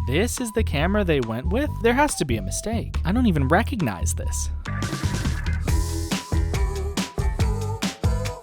This is the camera they went with? There has to be a mistake. I don't even recognize this.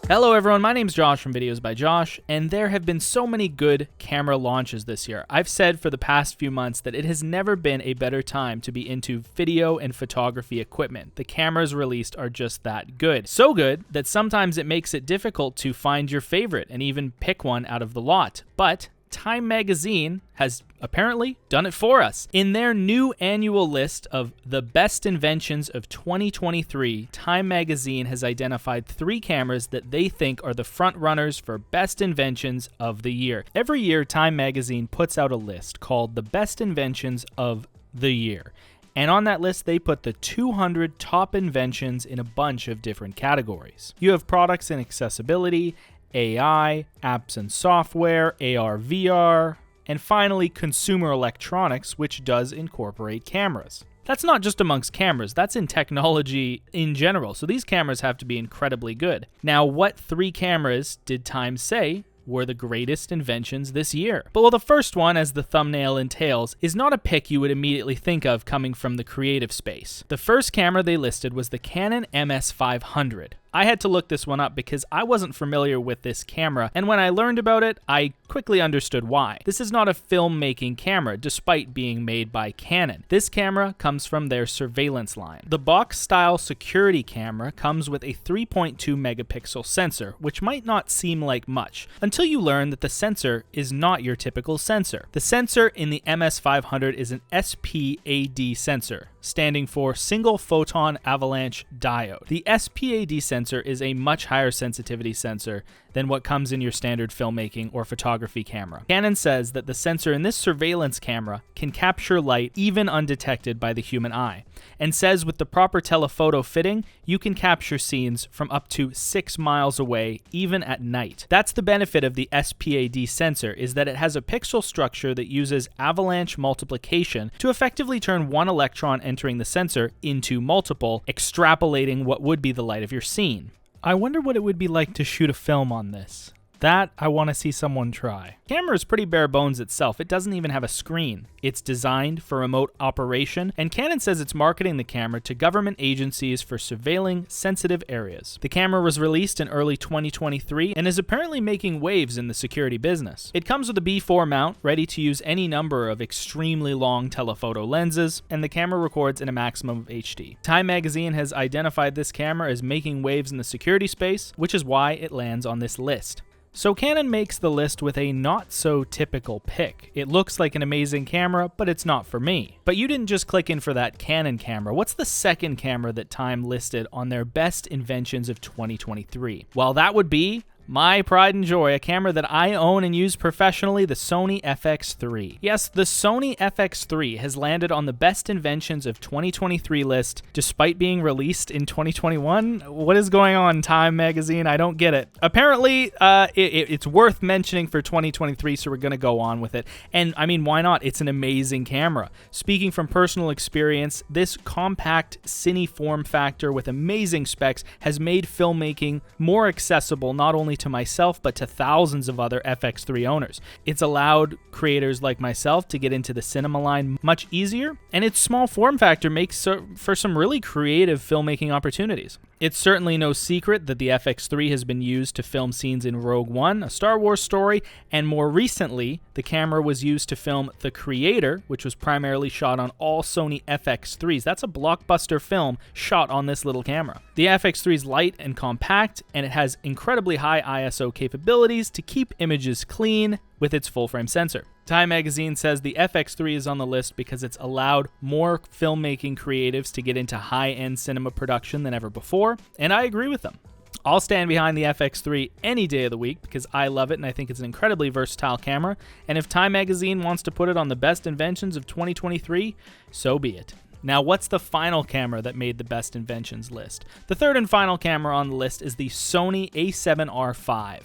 Hello everyone, my name's Josh from Videos by Josh, and there have been so many good camera launches this year. I've said for the past few months that it has never been a better time to be into video and photography equipment. The cameras released are just that good. So good that sometimes it makes it difficult to find your favorite and even pick one out of the lot. But Time Magazine has apparently done it for us. In their new annual list of the best inventions of 2023, Time Magazine has identified 3 cameras that they think are the front runners for best inventions of the year. Every year, Time Magazine puts out a list called the best inventions of the year. And on that list, they put the 200 top inventions in a bunch of different categories. You have products and accessibility, AI, apps and software, AR, VR, and finally consumer electronics, which does incorporate cameras. That's not just amongst cameras, that's in technology in general, so these cameras have to be incredibly good. Now, what 3 cameras did Time say were the greatest inventions this year? But well, the first one, as the thumbnail entails, is not a pick you would immediately think of coming from the creative space. The first camera they listed was the Canon MS500. I had to look this one up because I wasn't familiar with this camera, and when I learned about it, I quickly understood why. This is not a filmmaking camera, despite being made by Canon. This camera comes from their surveillance line. The box-style security camera comes with a 3.2 megapixel sensor, which might not seem like much, until you learn that the sensor is not your typical sensor. The sensor in the MS500 is an SPAD sensor, standing for Single Photon Avalanche Diode. The SPAD sensor is a much higher sensitivity sensor than what comes in your standard filmmaking or photography camera. Canon says that the sensor in this surveillance camera can capture light even undetected by the human eye, and says with the proper telephoto fitting, you can capture scenes from up to 6 miles away, even at night. That's the benefit of the SPAD sensor, is that it has a pixel structure that uses avalanche multiplication to effectively turn one electron entering the sensor into multiple, extrapolating what would be the light of your scene. I wonder what it would be like to shoot a film on this. That I want to see someone try. The camera is pretty bare bones itself. It doesn't even have a screen. It's designed for remote operation, and Canon says it's marketing the camera to government agencies for surveilling sensitive areas. The camera was released in early 2023 and is apparently making waves in the security business. It comes with a B4 mount, ready to use any number of extremely long telephoto lenses, and the camera records in a maximum of HD. Time Magazine has identified this camera as making waves in the security space, which is why it lands on this list. So Canon makes the list with a not-so-typical pick. It looks like an amazing camera, but it's not for me. But you didn't just click in for that Canon camera. What's the second camera that Time listed on their best inventions of 2023? Well, that would be my pride and joy, a camera that I own and use professionally, the Sony FX3. Yes, the Sony FX3 has landed on the best inventions of 2023 list, despite being released in 2021. What is going on, Time Magazine? I don't get it. Apparently, it's worth mentioning for 2023, so we're going to go on with it. And I mean, why not? It's an amazing camera. Speaking from personal experience, this compact cine form factor with amazing specs has made filmmaking more accessible, not only to myself, but to thousands of other FX3 owners. It's allowed creators like myself to get into the cinema line much easier, and its small form factor makes for some really creative filmmaking opportunities. It's certainly no secret that the FX3 has been used to film scenes in Rogue One, a Star Wars story, and more recently, the camera was used to film The Creator, which was primarily shot on all Sony FX3s. That's a blockbuster film shot on this little camera. The FX3 is light and compact, and it has incredibly high ISO capabilities to keep images clean with its full-frame sensor. Time Magazine says the FX3 is on the list because it's allowed more filmmaking creatives to get into high-end cinema production than ever before, and I agree with them. I'll stand behind the FX3 any day of the week because I love it and I think it's an incredibly versatile camera, and if Time Magazine wants to put it on the best inventions of 2023, so be it. Now, what's the final camera that made the best inventions list? The third and final camera on the list is the Sony A7 R5.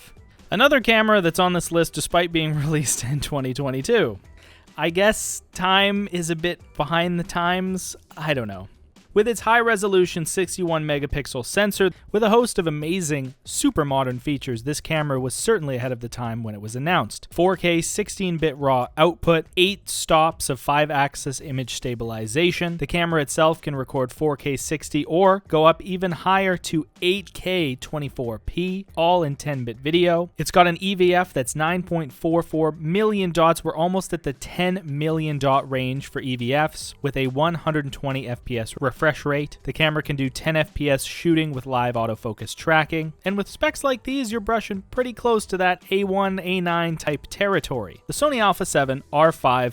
Another camera that's on this list despite being released in 2022. I guess Time is a bit behind the times. I don't know. With its high-resolution 61 megapixel sensor, with a host of amazing, super modern features, this camera was certainly ahead of the time when it was announced. 4K 16-bit RAW output, 8 stops of 5-axis image stabilization. The camera itself can record 4K 60 or go up even higher to 8K 24p, all in 10-bit video. It's got an EVF that's 9.44 million dots. We're almost at the 10 million dot range for EVFs, with a 120 FPS refresh rate. The camera can do 10 FPS shooting with live autofocus tracking, and with specs like these, you're brushing pretty close to that A1, A9 type territory. The Sony A7 R5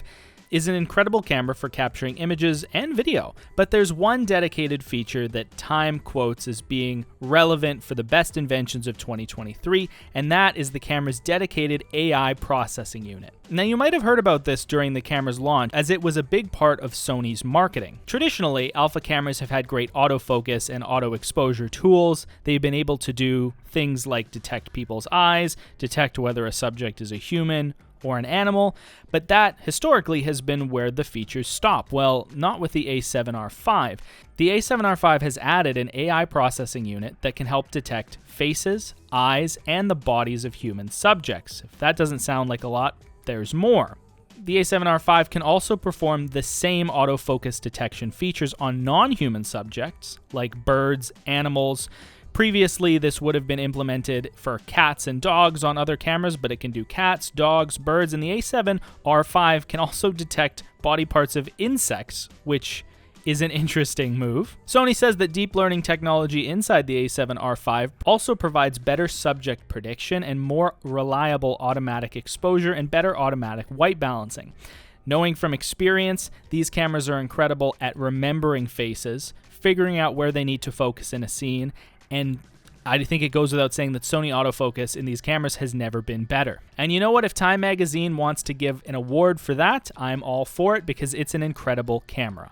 is an incredible camera for capturing images and video, but there's one dedicated feature that Time quotes as being relevant for the best inventions of 2023, and that is the camera's dedicated AI processing unit. Now, you might have heard about this during the camera's launch, as it was a big part of Sony's marketing. Traditionally, alpha cameras have had great autofocus and auto exposure tools. They've been able to do things like detect people's eyes, detect whether a subject is a human or an animal, but that historically has been where the features stop. Well, not with the A7 R5. The A7 R5 has added an AI processing unit that can help detect faces, eyes, and the bodies of human subjects. If that doesn't sound like a lot, there's more. The A7 R5 can also perform the same autofocus detection features on non-human subjects, like birds, animals. Previously, this would have been implemented for cats and dogs on other cameras, but it can do cats, dogs, birds, and the A7 R5 can also detect body parts of insects, which is an interesting move. Sony says that deep learning technology inside the A7 R5 also provides better subject prediction and more reliable automatic exposure and better automatic white balancing. Knowing from experience, these cameras are incredible at remembering faces, figuring out where they need to focus in a scene, and I think it goes without saying that Sony autofocus in these cameras has never been better. And you know what? If Time Magazine wants to give an award for that, I'm all for it because it's an incredible camera.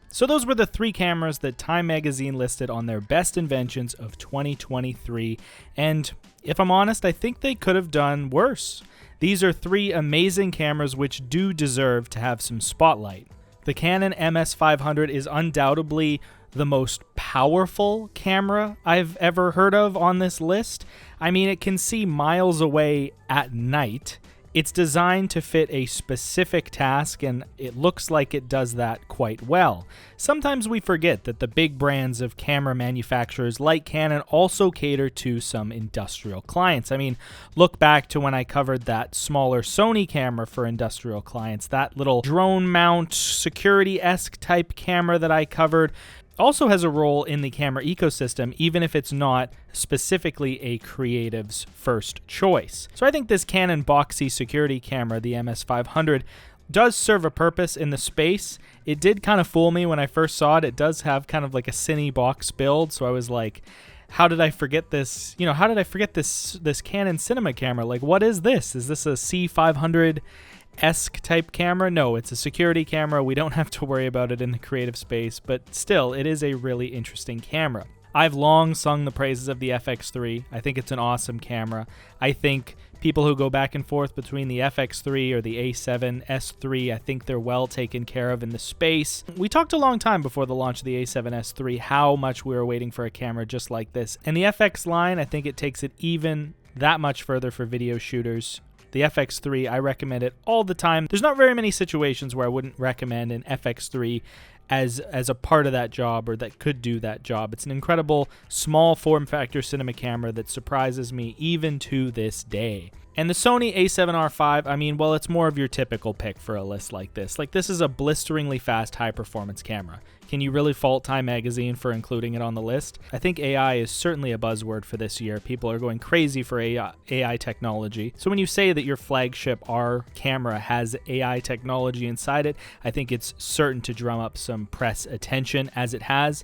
So those were the 3 cameras that Time Magazine listed on their best inventions of 2023. And if I'm honest, I think they could have done worse. These are 3 amazing cameras which do deserve to have some spotlight. The Canon MS500 is undoubtedly the most powerful camera I've ever heard of on this list. I mean, it can see miles away at night. It's designed to fit a specific task, and it looks like it does that quite well. Sometimes we forget that the big brands of camera manufacturers like Canon also cater to some industrial clients. I mean, look back to when I covered that smaller Sony camera for industrial clients, that little drone mount security-esque type camera that I covered. Also has a role in the camera ecosystem, even if it's not specifically a creative's first choice. So I think this Canon boxy security camera, the MS500, does serve a purpose in the space. It did kind of fool me when I first saw it. It does have kind of like a cine box build, so I was like, how did I forget this? You know, how did I forget this Canon cinema camera? Like, what is this? Is this a C500-esque type camera? No, it's a security camera. We don't have to worry about it in the creative space, but still, it is a really interesting camera. I've long sung the praises of the FX3. I think it's an awesome camera. I think people who go back and forth between the FX3 or the A7 S3, I think they're well taken care of in the space. We talked a long time before the launch of the A7 S3 how much we were waiting for a camera just like this. And the FX line, I think it takes it even that much further for video shooters. The FX3, I recommend it all the time. There's not very many situations where I wouldn't recommend an FX3 as a part of that job or that could do that job. It's an incredible small form factor cinema camera that surprises me even to this day. And the Sony A7 R5, I mean, well, it's more of your typical pick for a list like this. Like, this is a blisteringly fast, high-performance camera. Can you really fault Time Magazine for including it on the list? I think AI is certainly a buzzword for this year. People are going crazy for AI technology. So when you say that your flagship R camera has AI technology inside it, I think it's certain to drum up some press attention, as it has.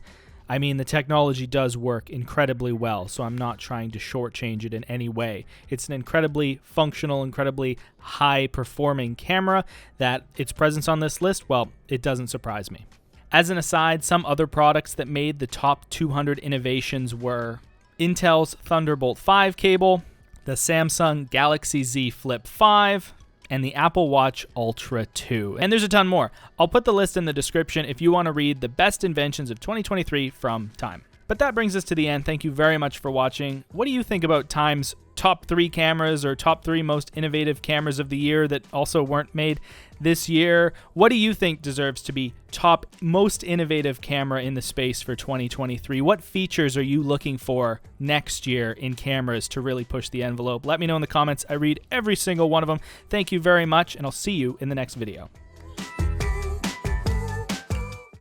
I mean, the technology does work incredibly well, so I'm not trying to shortchange it in any way. It's an incredibly functional, incredibly high-performing camera that its presence on this list, well, it doesn't surprise me. As an aside, some other products that made the top 200 innovations were Intel's Thunderbolt 5 cable, the Samsung Galaxy Z Flip 5, and the Apple Watch Ultra 2. And there's a ton more. I'll put the list in the description if you want to read the best inventions of 2023 from Time. But that brings us to the end. Thank you very much for watching. What do you think about Time's top 3 cameras or top 3 most innovative cameras of the year that also weren't made this year? What do you think deserves to be top most innovative camera in the space for 2023? What features are you looking for next year in cameras to really push the envelope? Let me know in the comments. I read every single one of them. Thank you very much, and I'll see you in the next video.